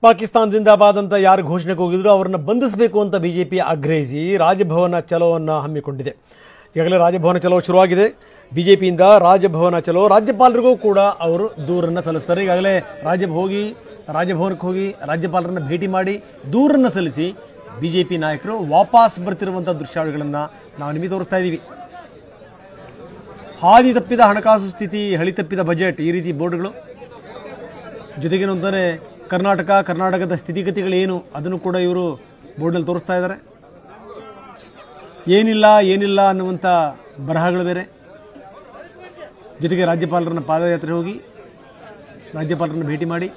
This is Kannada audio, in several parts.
ಪಾಕಿಸ್ತಾನ ಜಿಂದಾಬಾದ್ ಅಂತ ಯಾರು ಘೋಷಣೆಗೆ ಹೋಗಿದ್ರು ಅವರನ್ನು ಬಂಧಿಸಬೇಕು ಅಂತ ಬಿಜೆಪಿ ಆಗ್ರಹಿಸಿ ರಾಜಭವನ ಚಲೋವನ್ನು ಹಮ್ಮಿಕೊಂಡಿದೆ. ಈಗಾಗಲೇ ರಾಜಭವನ ಚಲೋ ಶುರುವಾಗಿದೆ. ಬಿಜೆಪಿಯಿಂದ ರಾಜಭವನ ಚಲೋ ರಾಜ್ಯಪಾಲರಿಗೂ ಕೂಡ ಅವರು ದೂರನ್ನು ಸಲ್ಲಿಸ್ತಾರೆ. ಈಗಾಗಲೇ ರಾಜಭವನಕ್ಕೆ ಹೋಗಿ ರಾಜ್ಯಪಾಲರನ್ನು ಭೇಟಿ ಮಾಡಿ ದೂರನ್ನು ಸಲ್ಲಿಸಿ ಬಿಜೆಪಿ ನಾಯಕರು ವಾಪಸ್ ಬರ್ತಿರುವಂಥ ದೃಶ್ಯಾವಳಿಗಳನ್ನು ನಾವು ನಿಮಗೆ ತೋರಿಸ್ತಾ ಇದ್ದೀವಿ. ಹಾದಿ ತಪ್ಪಿದ ಹಣಕಾಸು ಸ್ಥಿತಿ, ಹಳಿ ತಪ್ಪಿದ ಬಜೆಟ್, ಈ ರೀತಿ ಬೋರ್ಡ್ಗಳು. ಜೊತೆಗೇನು ಅಂತಾನೆ ಕರ್ನಾಟಕದ ಸ್ಥಿತಿಗತಿಗಳೇನು ಅದನ್ನು ಕೂಡ ಇವರು ಬೋರ್ಡಲ್ಲಿ ತೋರಿಸ್ತಾ ಇದ್ದಾರೆ. ಏನಿಲ್ಲ ಅನ್ನುವಂಥ ಬರಹಗಳು ಬೇರೆ. ಜೊತೆಗೆ ರಾಜ್ಯಪಾಲರನ್ನ ಪಾದಯಾತ್ರೆ ಹೋಗಿ ರಾಜ್ಯಪಾಲರನ್ನು ಭೇಟಿ ಮಾಡಿ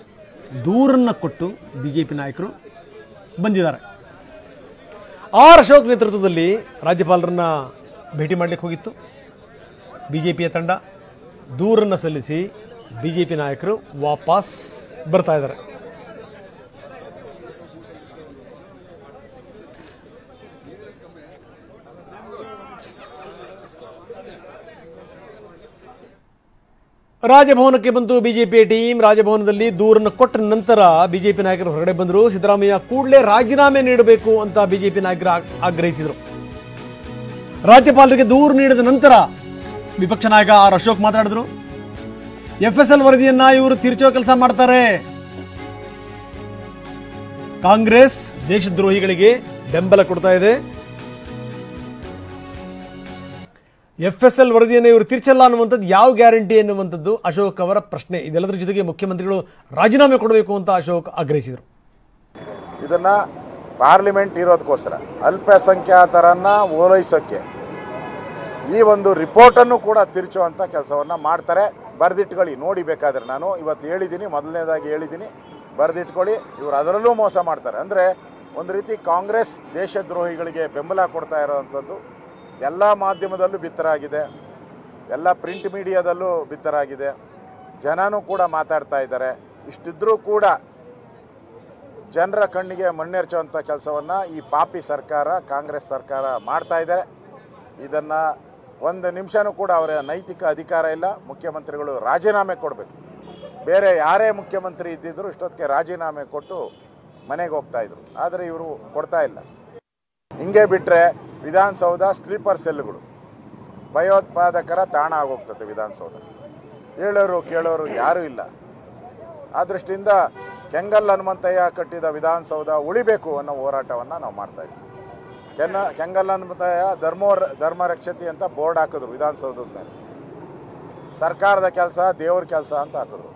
ದೂರನ್ನು ಕೊಟ್ಟು ಬಿಜೆಪಿ ನಾಯಕರು ಬಂದಿದ್ದಾರೆ. ಆರ್ ಅಶೋಕ್ ನೇತೃತ್ವದಲ್ಲಿ ರಾಜ್ಯಪಾಲರನ್ನ ಭೇಟಿ ಮಾಡಲಿಕ್ಕೆ ಹೋಗಿತ್ತು ಬಿಜೆಪಿಯ ತಂಡ. ದೂರನ್ನು ಸಲ್ಲಿಸಿ ಬಿಜೆಪಿ ನಾಯಕರು ವಾಪಸ್ ಬರ್ತಾ ಇದ್ದಾರೆ. ರಾಜಭವನಕ್ಕೆ ಬಂತು ಬಿಜೆಪಿ ಟೀಮ್. ರಾಜಭವನದಲ್ಲಿ ದೂರನ್ನು ಕೊಟ್ಟ ನಂತರ ಬಿಜೆಪಿ ನಾಯಕರು ಹೊರಗಡೆ ಬಂದರು. ಸಿದ್ದರಾಮಯ್ಯ ಕೂಡಲೇ ರಾಜೀನಾಮೆ ನೀಡಬೇಕು ಅಂತ ಬಿಜೆಪಿ ನಾಯಕರು ಆಗ್ರಹಿಸಿದರು. ರಾಜ್ಯಪಾಲರಿಗೆ ದೂರು ನೀಡಿದ ನಂತರ ವಿಪಕ್ಷ ನಾಯಕ ಆರ್ ಅಶೋಕ್ ಮಾತಾಡಿದ್ರು. FSL ವರದಿಯನ್ನ ಇವರು ತಿರುಚೋ ಕೆಲಸ ಮಾಡ್ತಾರೆ. ಕಾಂಗ್ರೆಸ್ ದೇಶದ್ರೋಹಿಗಳಿಗೆ ಬೆಂಬಲ ಕೊಡ್ತಾ ಇದೆ. FSL ವರದಿಯನ್ನು ಇವರು ತಿರ್ಚಲ್ಲ ಅನ್ನುವಂಥದ್ದು ಯಾವ ಗ್ಯಾರಂಟಿ ಎನ್ನುವಂಥದ್ದು ಅಶೋಕ್ ಅವರ ಪ್ರಶ್ನೆ. ಇದೆಲ್ಲದರ ಜೊತೆಗೆ ಮುಖ್ಯಮಂತ್ರಿಗಳು ರಾಜೀನಾಮೆ ಕೊಡಬೇಕು ಅಂತ ಅಶೋಕ್ ಆಗ್ರಹಿಸಿದರು. ಇದನ್ನ ಪಾರ್ಲಿಮೆಂಟ್ ಇರೋದಕ್ಕೋಸ್ಕರ ಅಲ್ಪಸಂಖ್ಯಾತರನ್ನ ಓಲೈಸೋಕ್ಕೆ ಈ ಒಂದು ರಿಪೋರ್ಟನ್ನು ಕೂಡ ತಿರುಚುವಂಥ ಕೆಲಸವನ್ನು ಮಾಡ್ತಾರೆ. ಬರೆದಿಟ್ಕೊಳ್ಳಿ, ನೋಡಿ ಬೇಕಾದ್ರೆ. ನಾನು ಇವತ್ತು ಹೇಳಿದ್ದೀನಿ, ಮೊದಲನೇದಾಗಿ ಹೇಳಿದ್ದೀನಿ, ಬರೆದಿಟ್ಕೊಳ್ಳಿ. ಇವರು ಅದರಲ್ಲೂ ಮೋಸ ಮಾಡ್ತಾರೆ. ಅಂದರೆ ಒಂದು ರೀತಿ ಕಾಂಗ್ರೆಸ್ ದೇಶದ್ರೋಹಿಗಳಿಗೆ ಬೆಂಬಲ ಕೊಡ್ತಾ ಇರೋವಂಥದ್ದು ಎಲ್ಲ ಮಾಧ್ಯಮದಲ್ಲೂ ಬಿತ್ತರಾಗಿದೆ, ಎಲ್ಲ ಪ್ರಿಂಟ್ ಮೀಡಿಯಾದಲ್ಲೂ ಬಿತ್ತರಾಗಿದೆ. ಜನನೂ ಕೂಡ ಮಾತಾಡ್ತಾ ಇದ್ದಾರೆ. ಇಷ್ಟಿದ್ರೂ ಕೂಡ ಜನರ ಕಣ್ಣಿಗೆ ಮಣ್ಣೆರ್ಚುವಂಥ ಕೆಲಸವನ್ನು ಈ ಪಾಪಿ ಸರ್ಕಾರ, ಕಾಂಗ್ರೆಸ್ ಸರ್ಕಾರ ಮಾಡ್ತಾ ಇದ್ದಾರೆ. ಇದನ್ನು ಒಂದು ನಿಮಿಷನೂ ಕೂಡ ಅವರ ನೈತಿಕ ಅಧಿಕಾರ ಇಲ್ಲ. ಮುಖ್ಯಮಂತ್ರಿಗಳು ರಾಜೀನಾಮೆ ಕೊಡಬೇಕು. ಬೇರೆ ಯಾರೇ ಮುಖ್ಯಮಂತ್ರಿ ಇದ್ದಿದ್ರು ಇಷ್ಟೊತ್ತಿಗೆ ರಾಜೀನಾಮೆ ಕೊಟ್ಟು ಮನೆಗೆ ಹೋಗ್ತಾಯಿದ್ರು. ಆದರೆ ಇವರು ಕೊಡ್ತಾ ಇಲ್ಲ. ಹಿಂಗೆ ಬಿಟ್ಟರೆ ವಿಧಾನಸೌಧ ಸ್ಲೀಪರ್ ಸೆಲ್ಗಳು, ಭಯೋತ್ಪಾದಕರ ತಾಣ ಆಗೋಗ್ತದೆ ವಿಧಾನಸೌಧ. ಹೇಳೋರು ಕೇಳೋರು ಯಾರೂ ಇಲ್ಲ. ಆ ದೃಷ್ಟಿಯಿಂದ ಕೆಂಗಲ್ ಹನುಮಂತಯ್ಯ ಕಟ್ಟಿದ ವಿಧಾನಸೌಧ ಉಳಿಬೇಕು ಅನ್ನೋ ಹೋರಾಟವನ್ನು ನಾವು ಮಾಡ್ತಾಯಿದ್ವಿ. ಕೆಂಗಲ್ ಹನುಮಂತಯ್ಯ ಧರ್ಮ ರಕ್ಷತಿ ಅಂತ ಬೋರ್ಡ್ ಹಾಕಿದ್ರು ವಿಧಾನಸೌಧದ ಮೇಲೆ. ಸರ್ಕಾರದ ಕೆಲಸ, ದೇವ್ರ ಕೆಲಸ ಅಂತ ಹಾಕಿದ್ರು.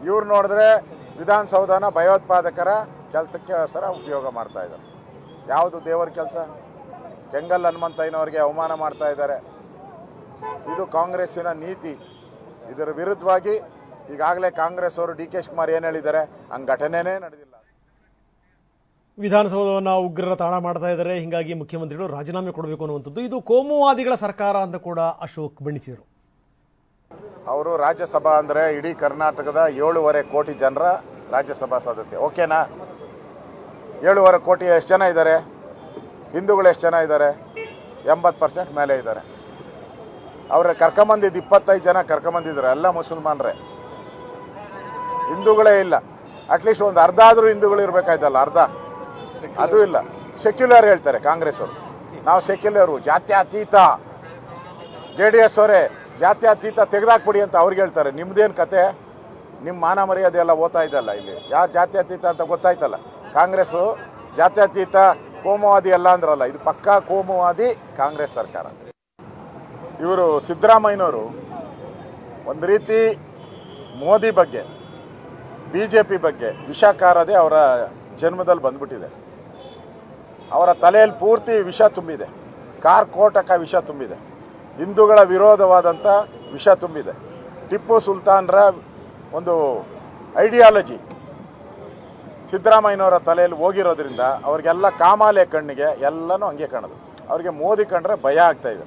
ಇವ್ರು ನೋಡಿದ್ರೆ ವಿಧಾನಸೌಧನ ಭಯೋತ್ಪಾದಕರ ಕೆಲಸಕ್ಕೋಸ್ಕರ ಉಪಯೋಗ ಮಾಡ್ತಾ ಇದ್ದಾರೆ. ಯಾವುದು ದೇವರ ಕೆಲಸ? ಕೆಂಗಲ್ ಹನುಮಂತಯ್ಯನವರಿಗೆ ಅವಮಾನ ಮಾಡ್ತಾ ಇದ್ದಾರೆ. ಇದು ಕಾಂಗ್ರೆಸ್ಸಿನ ನೀತಿ. ಇದರ ವಿರುದ್ಧವಾಗಿ ಈಗಾಗಲೇ ಕಾಂಗ್ರೆಸ್ ಅವರು DK ಶಿವಕುಮಾರ್ ಏನು ಹೇಳಿದ್ದಾರೆ, ಹಂಗೆ ಘಟನೆನೇ ನಡೆದಿಲ್ಲ. ವಿಧಾನಸೌಧವನ್ನು ಉಗ್ರರ ತಾಣ ಮಾಡ್ತಾ ಇದ್ದಾರೆ, ಹೀಗಾಗಿ ಮುಖ್ಯಮಂತ್ರಿಗಳು ರಾಜೀನಾಮೆ ಕೊಡಬೇಕು ಅನ್ನುವಂಥದ್ದು. ಇದು ಕೋಮುವಾದಿಗಳ ಸರ್ಕಾರ ಅಂತ ಕೂಡ ಅಶೋಕ್ ಬಣ್ಣಿಸಿದರು. ಅವರು ರಾಜ್ಯಸಭಾ ಅಂದರೆ ಇಡೀ ಕರ್ನಾಟಕದ 7.5 ಕೋಟಿ ಜನರ ರಾಜ್ಯಸಭಾ ಸದಸ್ಯ. ಓಕೆನಾ? 7.5 ಕೋಟಿ ಎಷ್ಟು ಜನ ಇದ್ದಾರೆ? ಹಿಂದೂಗಳು ಎಷ್ಟು ಜನ ಇದ್ದಾರೆ? 80% ಮೇಲೆ ಇದ್ದಾರೆ. ಅವ್ರ ಕರ್ಕೊಂಬಂದಿದ್ದು 25 ಜನ ಕರ್ಕೊಂಬಂದಿದ್ದಾರೆ, ಎಲ್ಲ ಮುಸಲ್ಮಾನರೇ, ಹಿಂದೂಗಳೇ ಇಲ್ಲ. ಅಟ್ಲೀಸ್ಟ್ ಒಂದು ಅರ್ಧ ಆದರೂ ಹಿಂದೂಗಳು ಇರಬೇಕಾಯ್ತಲ್ಲ, ಅರ್ಧ ಅದು ಇಲ್ಲ. ಸೆಕ್ಯುಲರ್ ಹೇಳ್ತಾರೆ ಕಾಂಗ್ರೆಸ್ ಅವರು, ನಾವು ಸೆಕ್ಯುಲರು, ಜಾತ್ಯತೀತ. JDS ಅವರೇ ಜಾತ್ಯತೀತ ತೆಗೆದಾಕ್ಬಿಡಿ ಅಂತ ಅವ್ರಿಗೆ ಹೇಳ್ತಾರೆ. ನಿಮ್ದೇನು ಕತೆ? ನಿಮ್ಮ ಮಾನ ಮರ್ಯಾದೆ ಎಲ್ಲ ಓದ್ತಾ ಇದ್ದಲ್ಲ. ಇಲ್ಲಿ ಯಾರು ಜಾತ್ಯತೀತ ಅಂತ ಗೊತ್ತಾಯ್ತಲ್ಲ. ಕಾಂಗ್ರೆಸ್ಸು ಜಾತ್ಯತೀತ ಕೋಮುವಾದಿ ಅಲ್ಲ ಅಂದ್ರಲ್ಲ, ಇದು ಪಕ್ಕಾ ಕೋಮುವಾದಿ ಕಾಂಗ್ರೆಸ್ ಸರ್ಕಾರ. ಇವರು ಸಿದ್ದರಾಮಯ್ಯನವರು ಒಂದು ರೀತಿ ಮೋದಿ ಬಗ್ಗೆ, BJP ಬಗ್ಗೆ ವಿಷಕಾರದೆ ಅವರ ಜನ್ಮದಲ್ಲಿ ಬಂದ್ಬಿಟ್ಟಿದೆ. ಅವರ ತಲೆಯಲ್ಲಿ ಪೂರ್ತಿ ವಿಷ ತುಂಬಿದೆ, ಕಾರ್ಕೋಟಕ ವಿಷ ತುಂಬಿದೆ, ಹಿಂದೂಗಳ ವಿರೋಧವಾದಂಥ ವಿಷ ತುಂಬಿದೆ. ಟಿಪ್ಪು ಸುಲ್ತಾನ್ರ ಒಂದು ಐಡಿಯಾಲಜಿ ಸಿದ್ದರಾಮಯ್ಯನವರ ತಲೆಯಲ್ಲಿ ಹೋಗಿರೋದ್ರಿಂದ ಅವ್ರಿಗೆಲ್ಲ ಕಾಮಾಲೆ ಕಣ್ಣಿಗೆ ಎಲ್ಲನೂ ಹಂಗೆ ಕಾಣೋದು. ಅವ್ರಿಗೆ ಮೋದಿ ಕಂಡ್ರೆ ಭಯ ಆಗ್ತಾ ಇದೆ.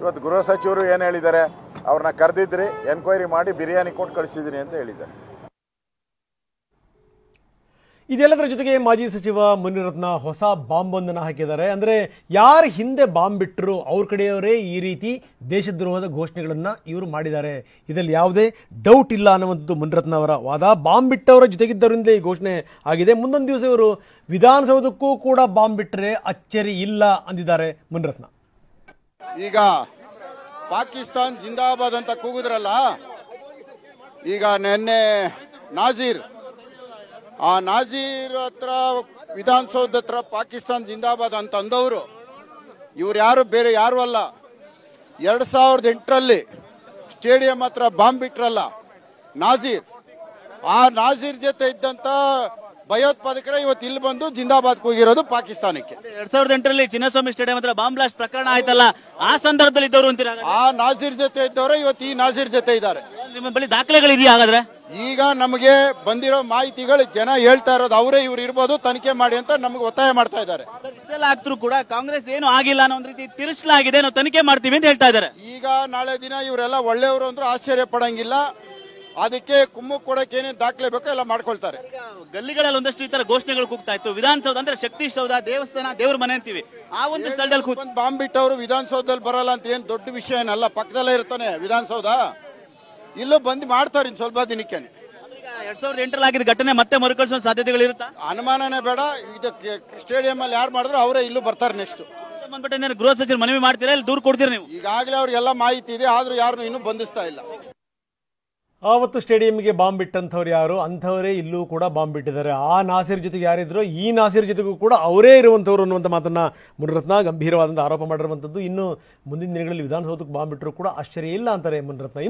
ಇವತ್ತು ಗೃಹ ಸಚಿವರು ಏನು ಹೇಳಿದ್ದಾರೆ, ಅವ್ರನ್ನ ಕರೆದಿದ್ರಿ, ಎನ್ಕ್ವೈರಿ ಮಾಡಿ ಬಿರಿಯಾನಿ ಕೊಟ್ಟು ಕಳಿಸಿದ್ದೀನಿ ಅಂತ ಹೇಳಿದ್ದಾರೆ. ಇದೆಲ್ಲದರ ಜೊತೆಗೆ ಮಾಜಿ ಸಚಿವ ಮುನಿರತ್ನ ಹೊಸ ಬಾಂಬೊಂದನ್ನು ಹಾಕಿದ್ದಾರೆ. ಅಂದರೆ ಯಾರು ಹಿಂದೆ ಬಾಂಬ್ ಬಿಟ್ಟರು ಅವ್ರ ಕಡೆಯವರೇ ಈ ರೀತಿ ದೇಶದ್ರೋಹದ ಘೋಷಣೆಗಳನ್ನು ಇವರು ಮಾಡಿದ್ದಾರೆ, ಇದರಲ್ಲಿ ಯಾವುದೇ ಡೌಟ್ ಇಲ್ಲ ಅನ್ನುವಂಥದ್ದು ಮುನಿರತ್ನ ಅವರ ವಾದ. ಬಾಂಬ್ ಬಿಟ್ಟವರ ಜೊತೆಗಿದ್ದವರಿಂದಲೇ ಈ ಘೋಷಣೆ ಆಗಿದೆ. ಮುಂದೊಂದು ದಿವಸ ಇವರು ವಿಧಾನಸೌಧಕ್ಕೂ ಕೂಡ ಬಾಂಬ್ ಬಿಟ್ಟರೆ ಅಚ್ಚರಿ ಇಲ್ಲ ಅಂದಿದ್ದಾರೆ ಮುನಿರತ್ನ. ಈಗ ಪಾಕಿಸ್ತಾನ್ ಜಿಂದಾಬಾದ್ ಅಂತ ಕೂಗುದ್ರಲ್ಲ, ಈಗ ನಿನ್ನೆ ನಾಜೀರ್ ಹತ್ರ ವಿಧಾನಸೌಧ ಹತ್ರ ಪಾಕಿಸ್ತಾನ್ ಜಿಂದಾಬಾದ್ ಅಂತ ಅಂದವರು ಇವ್ರು ಯಾರು ಬೇರೆ ಯಾರು ಅಲ್ಲ. 2008ರಲ್ಲಿ ಸ್ಟೇಡಿಯಂ ಹತ್ರ ಬಾಂಬ್ ಬಿಟ್ರಲ್ಲ ನಾಜೀರ್, ಆ ನಾಜೀರ್ ಜೊತೆ ಇದ್ದಂತ ಭಯೋತ್ಪಾದಕರ ಇವತ್ತು ಇಲ್ಲಿ ಬಂದು ಜಿಂದಾಬಾದ್ ಕೂಗಿರೋದು ಪಾಕಿಸ್ತಾನಕ್ಕೆ. 2008ರಲ್ಲಿ ಚಿನ್ನಸ್ವಾಮಿ ಸ್ಟೇಡಿಯಂ ಹತ್ರ ಬಾಂಬ್ ಬ್ಲಾಸ್ಟ್ ಪ್ರಕರಣ ಆಯ್ತಲ್ಲ, ಆ ಸಂದರ್ಭದಲ್ಲಿ ಇದ್ದವರು ಅಂತೀರ? ಆ ನಾಜೀರ್ ಜೊತೆ ಇದ್ದವರು ಇವತ್ತು ಈ ನಾಜೀರ್ ಜೊತೆ ಇದ್ದಾರೆ. ನಿಮ್ಮ ಬಳಿ ದಾಖಲೆಗಳಿದೆಯಾ ಹಾಗಾದ್ರೆ? ಈಗ ನಮಗೆ ಬಂದಿರೋ ಮಾಹಿತಿಗಳು ಜನ ಹೇಳ್ತಾ ಇರೋದು ಅವರೇ ಇವ್ರು ಇರ್ಬೋದು, ತನಿಖೆ ಮಾಡಿ ಅಂತ ನಮ್ಗೆ ಒತ್ತಾಯ ಮಾಡ್ತಾ ಇದ್ದಾರೆ. ಇಷ್ಟೆಲ್ಲ ಆಗ್ತರೂ ಕೂಡ ಕಾಂಗ್ರೆಸ್ ಏನು ಆಗಿಲ್ಲ ಅನ್ನೋ ಒಂದು ರೀತಿ ತಿರುಸಲಾಗಿದೆ, ನಾವು ತನಿಖೆ ಮಾಡ್ತೀವಿ ಅಂತ ಹೇಳ್ತಾ ಇದ್ದಾರೆ. ಈಗ ನಾಳೆ ದಿನ ಇವರೆಲ್ಲ ಒಳ್ಳೆಯವರು ಅಂದ್ರೆ ಆಶ್ಚರ್ಯ ಪಡಂಗಿಲ್ಲ. ಅದಕ್ಕೆ ಕುಮ್ಮು ಕೊಡಕ್ಕೆ ಏನೇನು ದಾಖಲೆ ಬೇಕೋ ಎಲ್ಲ ಮಾಡ್ಕೊಳ್ತಾರೆ. ಗಲ್ಲಿಗಳಲ್ಲಿ ಒಂದಷ್ಟು ಈ ತರ ಘೋಷಣೆಗಳು ಕೂಗ್ತಾ ಇತ್ತು. ವಿಧಾನಸೌಧ ಅಂದ್ರೆ ಶಕ್ತಿ ಸೌಧ, ದೇವಸ್ಥಾನ, ದೇವ್ರ ಮನೆ ಅಂತೀವಿ. ಆ ಒಂದು ಸ್ಥಳದಲ್ಲಿ ಬಾಂಬ್ ಬಿಟ್ಟವರು ವಿಧಾನಸೌಧದಲ್ಲಿ ಬರಲ್ಲ ಅಂತ ಏನ್ ದೊಡ್ಡ ವಿಷಯ ಏನಲ್ಲ, ಪಕ್ಕದಲ್ಲೇ ಇರ್ತಾನೆ ವಿಧಾನಸೌಧ. ಇಲ್ಲೂ ಬಂದು ಮಾಡ್ತಾರೆ ಇನ್ನು ಸ್ವಲ್ಪ ದಿನಕ್ಕೆ. 2008ರಲ್ಲಿ ಆಗಿದ್ದ ಘಟನೆ ಮತ್ತೆ ಮರುಕಳಿಸೋ ಸಾಧ್ಯತೆಗಳು ಇರುತ್ತಾ? ಅನುಮಾನನೇ ಬೇಡ. ಇದಕ್ಕೆ ಸ್ಟೇಡಿಯಂ ಅಲ್ಲಿ ಯಾರು ಮಾಡಿದ್ರು ಅವರೇ ಇಲ್ಲೂ ಬರ್ತಾರೆ ನೆಕ್ಸ್ಟ್. ಬಂದ್ಬಿಟ್ಟು ಗೃಹ ಸಚಿವರು ಮನವಿ ಮಾಡ್ತೀರಾ, ಇಲ್ಲಿ ದೂರ ಕೊಡ್ತೀರಾ ನೀವು? ಈಗಾಗಲೇ ಅವ್ರಿಗೆಲ್ಲ ಮಾಹಿತಿ ಇದೆ, ಆದ್ರೂ ಯಾರನ್ನು ಇನ್ನೂ ಬಂಧಿಸ್ತಾ ಇಲ್ಲ. ಆವತ್ತು ಸ್ಟೇಡಿಯಂಗೆ ಬಾಂಬ್ ಬಿಟ್ಟಂಥವ್ರು ಯಾರು, ಅಂಥವರೇ ಇಲ್ಲೂ ಕೂಡ ಬಾಂಬ್ ಬಿಟ್ಟಿದ್ದಾರೆ. ಆ ನಾಸೀರ್ ಜೊತೆಗೆ ಯಾರಿದ್ರು, ಈ ನಾಸೀರ್ ಜೊತೆಗೂ ಕೂಡ ಅವರೇ ಇರುವಂಥವ್ರು ಅನ್ನುವಂಥ ಮಾತನ್ನು ಮುನಿರತ್ನ ಗಂಭೀರವಾದಂಥ ಆರೋಪ ಮಾಡಿರುವಂಥದ್ದು. ಇನ್ನು ಮುಂದಿನ ದಿನಗಳಲ್ಲಿ ವಿಧಾನಸೌಧಕ್ಕೆ ಬಾಂಬ್ ಬಿಟ್ಟರು ಕೂಡ ಆಶ್ಚರ್ಯ ಇಲ್ಲ ಅಂತಾರೆ ಮುನಿರತ್ನ.